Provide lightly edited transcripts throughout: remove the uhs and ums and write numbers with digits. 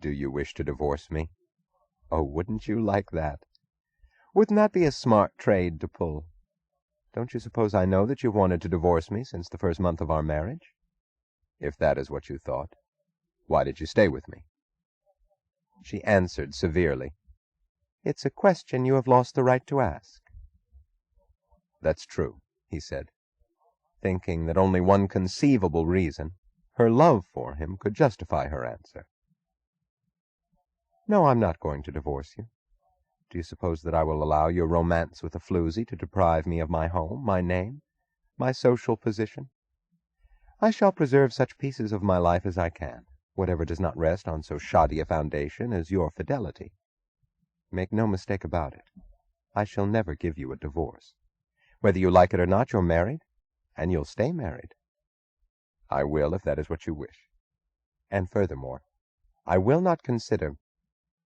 Do you wish to divorce me? Oh, wouldn't you like that? Wouldn't that be a smart trade to pull? Don't you suppose I know that you've wanted to divorce me since the first month of our marriage? If that is what you thought, why did you stay with me? She answered severely, "It's a question you have lost the right to ask." "That's true," he said, thinking that only one conceivable reason, her love for him, could justify her answer. "No, I'm not going to divorce you. Do you suppose that I will allow your romance with a floozy to deprive me of my home, my name, my social position? I shall preserve such pieces of my life as I can, whatever does not rest on so shoddy a foundation as your fidelity. Make no mistake about it. I shall never give you a divorce. Whether you like it or not, you're married, and you'll stay married." "I will, if that is what you wish. And furthermore, I will not consider—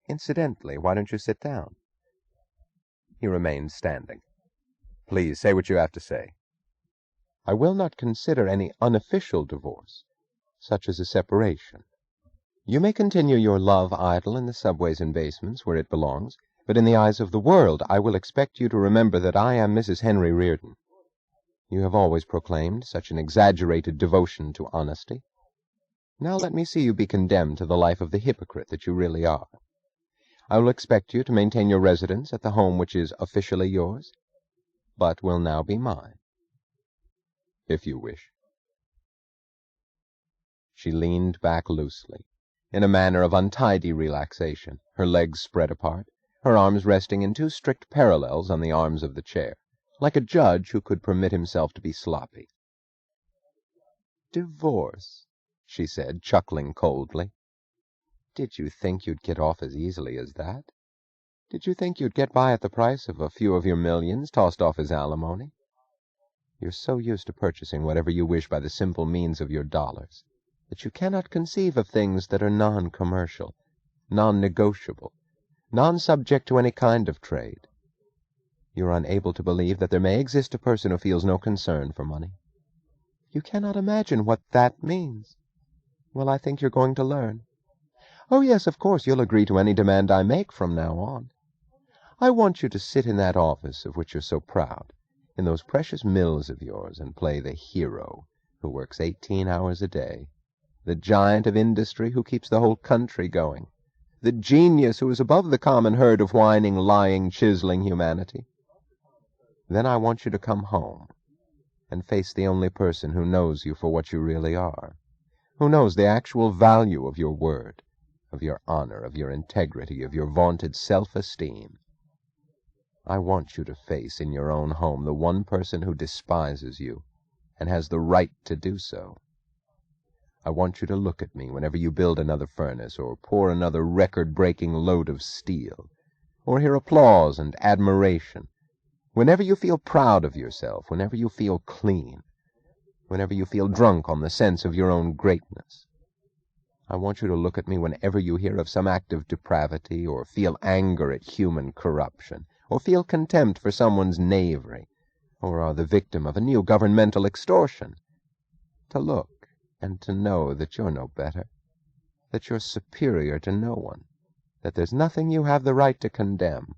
Incidentally, why don't you sit down?" He remained standing. "Please, say what you have to say." "I will not consider any unofficial divorce, such as a separation. You may continue your love idle in the subways and basements where it belongs, but in the eyes of the world I will expect you to remember that I am Mrs. Henry Reardon. You have always proclaimed such an exaggerated devotion to honesty. Now let me see you be condemned to the life of the hypocrite that you really are. I will expect you to maintain your residence at the home which is officially yours, but will now be mine." "If you wish." She leaned back loosely, in a manner of untidy relaxation, her legs spread apart, her arms resting in two strict parallels on the arms of the chair, like a judge who could permit himself to be sloppy. "Divorce," she said, chuckling coldly. "Did you think you'd get off as easily as that? Did you think you'd get by at the price of a few of your millions tossed off as alimony? You're so used to purchasing whatever you wish by the simple means of your dollars that you cannot conceive of things that are non-commercial, non-negotiable, non-subject to any kind of trade. You're unable to believe that there may exist a person who feels no concern for money. You cannot imagine what that means. Well, I think you're going to learn. Oh, yes, of course, you'll agree to any demand I make from now on. I want you to sit in that office of which you're so proud, in those precious mills of yours, and play the hero who works 18 hours a day, the giant of industry who keeps the whole country going, the genius who is above the common herd of whining, lying, chiseling humanity. Then I want you to come home and face the only person who knows you for what you really are, who knows the actual value of your word, of your honor, of your integrity, of your vaunted self-esteem. I want you to face in your own home the one person who despises you and has the right to do so. I want you to look at me whenever you build another furnace or pour another record-breaking load of steel, or hear applause and admiration, whenever you feel proud of yourself, whenever you feel clean, whenever you feel drunk on the sense of your own greatness. I want you to look at me whenever you hear of some act of depravity, or feel anger at human corruption, or feel contempt for someone's knavery, or are the victim of a new governmental extortion. To look and to know that you're no better, that you're superior to no one, that there's nothing you have the right to condemn.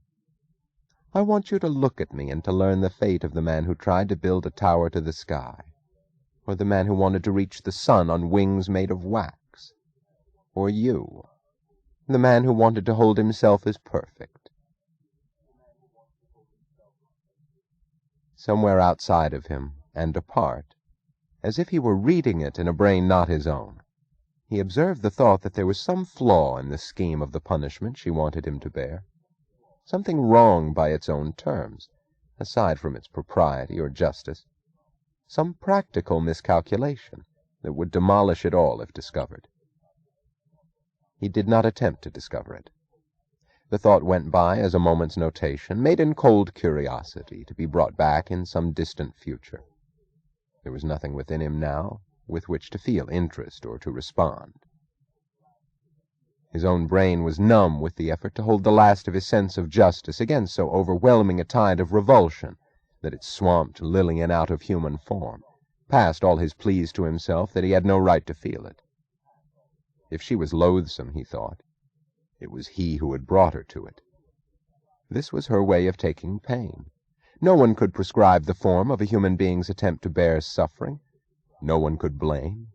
I want you to look at me and to learn the fate of the man who tried to build a tower to the sky, or the man who wanted to reach the sun on wings made of wax, or you, the man who wanted to hold himself as perfect. Somewhere outside of him, and apart, as if he were reading it in a brain not his own, he observed the thought that there was some flaw in the scheme of the punishment she wanted him to bear, something wrong by its own terms, aside from its propriety or justice, some practical miscalculation that would demolish it all if discovered. He did not attempt to discover it. The thought went by as a moment's notation, made in cold curiosity, to be brought back in some distant future. There was nothing within him now with which to feel interest or to respond. His own brain was numb with the effort to hold the last of his sense of justice against so overwhelming a tide of revulsion that it swamped Lillian out of human form, past all his pleas to himself that he had no right to feel it. If she was loathsome, he thought, It was he who had brought her to it. This was her way of taking pain. No one could prescribe the form of a human being's attempt to bear suffering. No one could blame.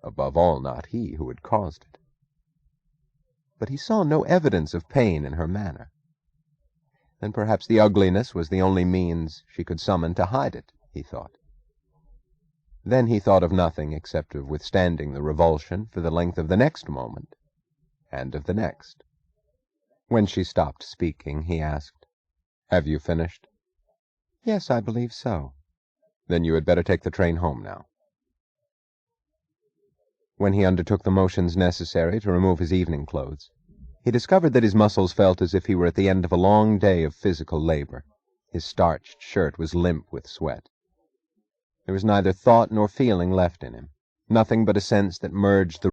Above all, not he who had caused it. But he saw no evidence of pain in her manner. Then perhaps the ugliness was the only means she could summon to hide it, he thought. Then he thought of nothing except of withstanding the revulsion for the length of the next moment, and of the next. When she stopped speaking, he asked, "Have you finished?" "Yes, I believe so." "Then you had better take the train home now." When he undertook the motions necessary to remove his evening clothes, he discovered that his muscles felt as if he were at the end of a long day of physical labor. His starched shirt was limp with sweat. There was neither thought nor feeling left in him, nothing but a sense that merged the